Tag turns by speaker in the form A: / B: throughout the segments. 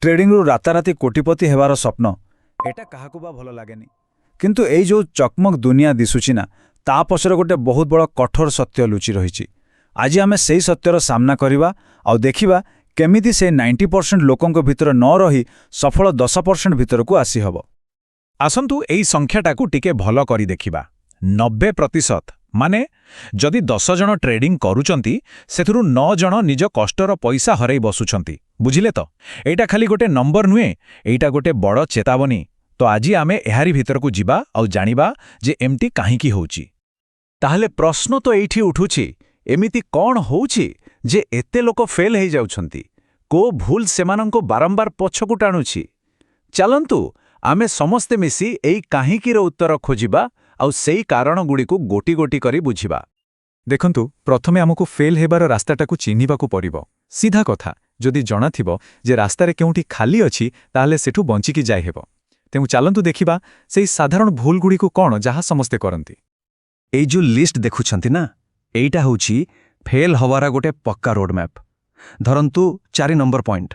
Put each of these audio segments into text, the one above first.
A: Trading रु राताराति कोटिपति हेबार स्वप्न एटा काहाकू बा भल लागेनी किंतु एई जो चकमक दुनिया दिसुची ना ता पछरे गोटे बहुत बड़ कठोर सत्य लुचि रहिछि। आज आमे सेई सत्यर सामना करिबा आ देखिबा केमिति से 90% लोकंक भितर न रही सफल 10% भितर को आसी हबो।
B: आसंतु एई संख्याटाकू टिके भल करी देखिबा। 90% माने जदि 10 जण ट्रेडिंग करूचंती सेथुरु 9 जण निज कष्टर पैसा हरई बसुचंती। बुझिले तो एटा खाली गोटे नंबर नुहे, एटा गोटे बड़ चेतावनी। तो आज आमे एहारी भितर को जिबा आ जानिबा जे एमटी काहींकी होउची। ताहले प्रश्न तो एठी उठुची, एमिति कौन होउची जे एते लोक फेल हेई जाउछंती? को भूल सेमानंको बारंबार पछकु टाणुची? चलंतु आमे समस्ते मिसी एई काहींकीर उत्तर खोजिबा आ सेई कारणगुडी को गोटी गोटी करी बुझिबा।
C: देखंतु प्रथमे आमको फेल हेबार रास्ताटाकू चिन्हिबाकू पड़िबो। सीधा कथा, जदि जणा थिबो जे रास्तारे केउठी खाली अछि ताहले सेठू बंचिकी जाय हेबो। तेणु चलंतु देखिबा सेई साधारण भूलगुडीकू कौन जहा समस्ते करंती।
D: एई जो लिस्ट देखुछंती ना, एइटा होउची फेल हवारा गोटे पक्का रोड मैप। धरंतु 4 नंबर पॉइंट,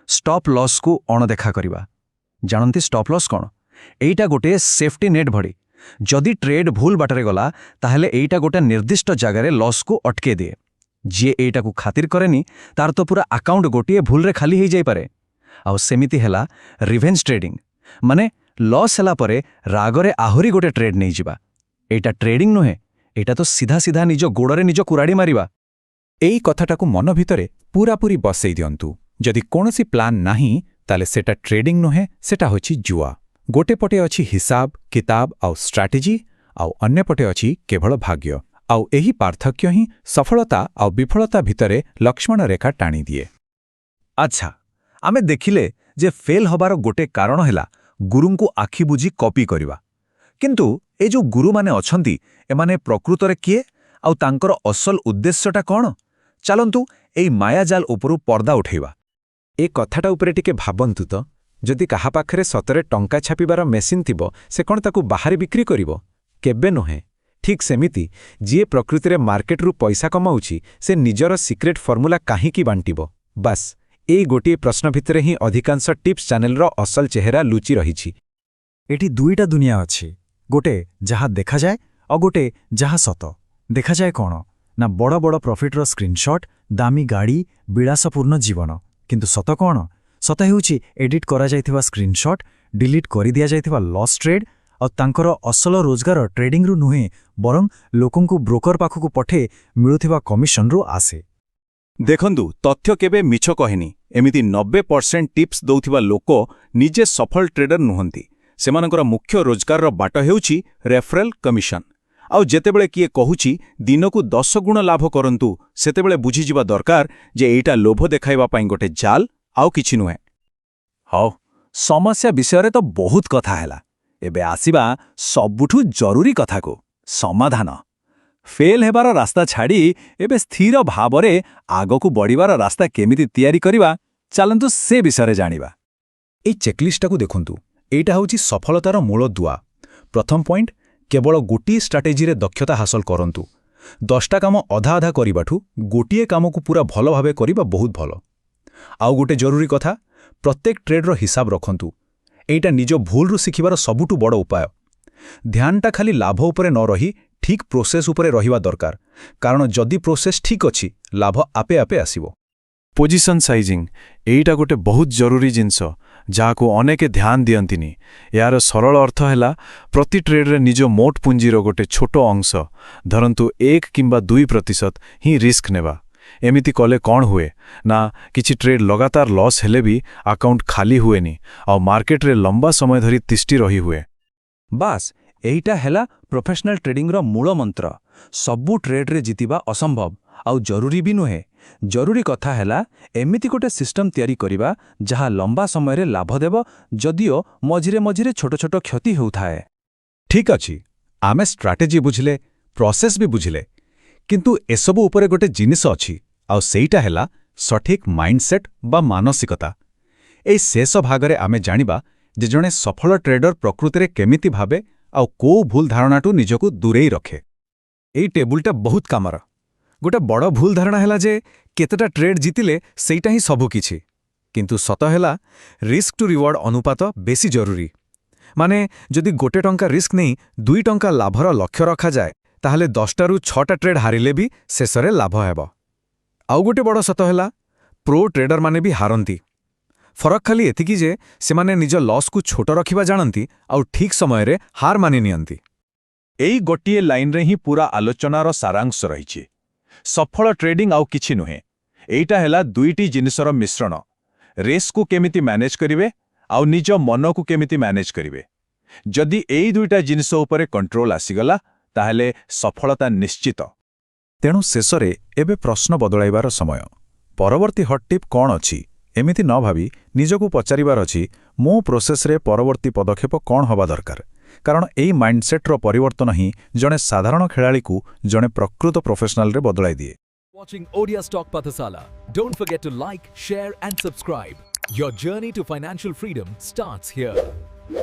D: स्टॉप लॉस को अणदेखा करिबा। जानंती स्टॉप लॉस कौन? एइटा गोटे सेफ्टी नेट भड़ी। जदि ट्रेड भूल बाटरे गला ताहले एइटा गोटे निर्दिष्ट जगारे लॉस को अटके दिए। जे एइटा को खातिर करेनी तार तो पूरा अकाउंट गोटिए भूल रे खाली हो जाई पारे। आ सेमिति हेला रिवेंज ट्रेडिंग, माने लॉस हेला परे रागरे आहुरी गोटे ट्रेड नहीं जिबा। एटा ट्रेडिंग नुहे, एटा तो सीधा सीधा निज गोड़रे निज कुराड़ी मारिबा।
C: एई कथाटाकू मन भितरे पूरापूरी बसई दियंतु। जदि कोनोसी प्लान नाही ताले सेटा ट्रेडिंग नुहे, सेटा होछि जुआ। गोटे पटे अछि हिसाब किताब आउ स्ट्राटेजी, आउ अन्य पटे अछि केवल भाग्य। आउ एही पार्थक्य ही सफलता आउ विफलता भितरे लक्ष्मण रेखा टाणी दिए।
B: अच्छा, आमे देखिले जे फेल हबार गोटे कारण हेला गुरुंकु आखि बुझी कॉपी करिबा। किंतु ए जो गुरु माने अछंती एमाने प्रकृतरे किए आउ तांकर असल उद्देश्यटा कौन? चलंतु एई मायाजाल उपरु पर्दा उठेबा।
C: ए कथाटा उपरे टिके भाबंतु तो, जदि काहा पाखरे सतरे टंका छापिबार मेसिन थिबो से कोन ताकू बाहर बिक्री करिवो? केबे नोहे। ठीक सेमिति जिए प्रकृतिरे मार्केटरू पैसा कमाउची से निजर सिक्रेट फॉर्मूला काहींकी बांटिबो? बस एई गोटे प्रश्न भितरे ही अधिकांश टिप्स चैनलर असल चेहरा लुचि रहिछि।
A: एटी दुईटा दुनिया अछि, गोटे जहा देखा जाए और गोटे जहा सत। देखा जाए कौन ना बड़ बड़ प्रॉफिटर स्क्रीनशॉट, दामी गाड़ी, विलासपूर्ण जीवन। किंतु सत कौन? सत हेउछि एडिट करा जाइथिबा स्क्रीनशॉट, डिलीट करि दिया जाइथिबा लॉस ट्रेड और तांकर असल रोजगार ट्रेडिंग रु नुहे बरं लोकंकु ब्रोकर पाखकु पठे मिलुथिबा कमिशन रु आसे।
B: देखंतु तथ्य केबे मिछ कहेनी। एमिति 90% टिप्स दौथिबा लोक निजे सफल ट्रेडर नुहंती। सेमानकर मुख्य रोजगार बाट हेउछि रेफरल कमिशन। आउ जेतेबेले किए कहुछि दिनकु 10 गुण लाभ करंतु, सेतेबेले बुझिजिबा दरकार जे एइटा लोभ देखाइबा पई गोटे जाल, आउ किछि नुहे। हौ, समस्या विषय तो बहुत कथा हैला। एबे आसीबा सबुठु जरूरी कथाको, समाधान। फेल हेबार रास्ता छाड़ी एबे स्थिर भावरे आगकु बढ़िबार रास्ता केमिति तयारी करिबा, चलंतु से विषय जानिबा।
C: एई चेकलिस्टटाकू देखंतु। एइटा होछि सफलतार मूल दुआ। प्रथम पॉइंट, केवल गोटी स्ट्राटेजी रे दक्षता हासिल करंतु। 10टा काम अधा अधा करिबाठु गोटिए कामकु पूरा भलो भाबे करिबा बहुत भलो। आउ गोटे जरूरी कथा, प्रत्येक ट्रेडर हिसाब रखंतु। एइटा निज भूलरु सिखिबार सबुठु बड़ उपाय। ध्यानटा खाली लाभ उपरे न रही ठीक प्रोसेस उपरे रहिबा दरकार, कारण जदि प्रोसेस ठीक अछि लाभ आपे आपे आसीबो।
E: पोजिशन साइजिंग एइटा गोटे बहुत जरूरी जिनस जाको अनेके ध्यान दियंतिनी। यार सरल अर्थ हैला प्रति ट्रेड्रे निज मोट पुंजीर गोटे छोटो अंश, धरंतु 1 किंबा 2% ही रिस्क नेबा। एमिति कले कौन हुए ना किछि ट्रेड लगातार लॉस हेले भी अकाउंट खाली हुएनी और मार्केट रे लंबा समय धरी तिष्टि रही हुए।
D: बास एइटा हैला प्रोफेशनल ट्रेडिंग रो मूल मंत्र। सबु ट्रेड रे जितिबा असंभव आउ जरूरी भी नुहे। जरूरी कथा हैला एमिति गोटे सिस्टम तयारी करिबा जहा लंबा समय रे लाभ देबो, जदियो मझिरे मझिरे छोट छोट क्षति होउथाए।
C: ठीक अछि, आमे स्ट्राटेजी बुझिले, प्रोसेस भी बुझिले, किंतु एसबु उपरे गोटे जिनिस अछि आउ सेइटा हैला सठिक माइंडसेट बा मानसिकता। एई शेष भागरे आमे जानिबा जे जणे सफल ट्रेडर प्रकृतिरे केमिति भाबे आउ को भूल धारणाटू निजको दूरेई रखे।
D: एई टेबुलटा बहुत कामर। गोटे बड़ भूल धारणा हैला जे केतेटा ट्रेड जितिले सेइटा ही सबु किछि।
C: କିନ୍ତୁ ସତ ହେଲା ରିସ୍କ ଟୁ ରିୱାର୍ଡ ଅନୁପାତ ବେଶୀ ଜରୁରୀ। ମାନେ ଯଦି ଗୋଟେ ଟଙ୍କା ରିସ୍କ ନେଇ 2 ଟଙ୍କା ଲାଭର ଲକ୍ଷ୍ୟ ରଖାଯାଏ ତାହେଲେ 10ଟାରୁ 6ଟା ଟ୍ରେଡ୍ ହାରିଲେ ବି ଶେଷରେ ଲାଭ ହେବ। ଆଉ ଗୋଟେ ବଡ଼ ସତ ହେଲା ପ୍ରୋ ଟ୍ରେଡରମାନେ ବି ହାରନ୍ତି। ଫରକ ଖାଲି ଏତିକି ଯେ ସେମାନେ ନିଜ ଲସ୍କୁ ଛୋଟ ରଖିବା ଜାଣନ୍ତି ଆଉ ଠିକ୍ ସମୟରେ ହାର ମାନି ନିଅନ୍ତି।
B: ଏଇ ଗୋଟିଏ ଲାଇନ୍ରେ ହିଁ ପୂରା ଆଲୋଚନାର ସାରାଂଶ ରହିଛି। ସଫଳ ଟ୍ରେଡିଂ ଆଉ କିଛି ନୁହେଁ, ଏଇଟା ହେଲା ଦୁଇଟି ଜିନିଷର ମିଶ୍ରଣ। ରେସ୍କୁ କେମିତି ମ୍ୟାନେଜ୍ କରିବେ ଆଉ ନିଜ ମନକୁ କେମିତି ମ୍ୟାନେଜ୍ କରିବେ। ଯଦି ଏଇ ଦୁଇଟା ଜିନିଷ ଉପରେ କଣ୍ଟ୍ରୋଲ ଆସିଗଲା ତାହେଲେ ସଫଳତା ନିଶ୍ଚିତ।
E: ତେଣୁ ଶେଷରେ ଏବେ ପ୍ରଶ୍ନ ବଦଳାଇବାର ସମୟ। ପରବର୍ତ୍ତୀ ହଟ୍ ଟିପ୍ କ'ଣ ଅଛି ଏମିତି ନ ଭାବି ନିଜକୁ ପଚାରିବାର ଅଛି ମୋ ପ୍ରୋସେସ୍ରେ ପରବର୍ତ୍ତୀ ପଦକ୍ଷେପ କ'ଣ ହେବା ଦରକାର। କାରଣ ଏଇ ମାଇଣ୍ଡସେଟ୍ର ପରିବର୍ତ୍ତନ ହିଁ ଜଣେ ସାଧାରଣ ଖେଳାଳିକୁ ଜଣେ ପ୍ରକୃତ ପ୍ରୋଫେସନାଲରେ ବଦଳାଇ ଦିଏ।
F: Watching Odia Stock Pathasala. Don't forget to like, share and subscribe. Your journey to financial freedom starts here.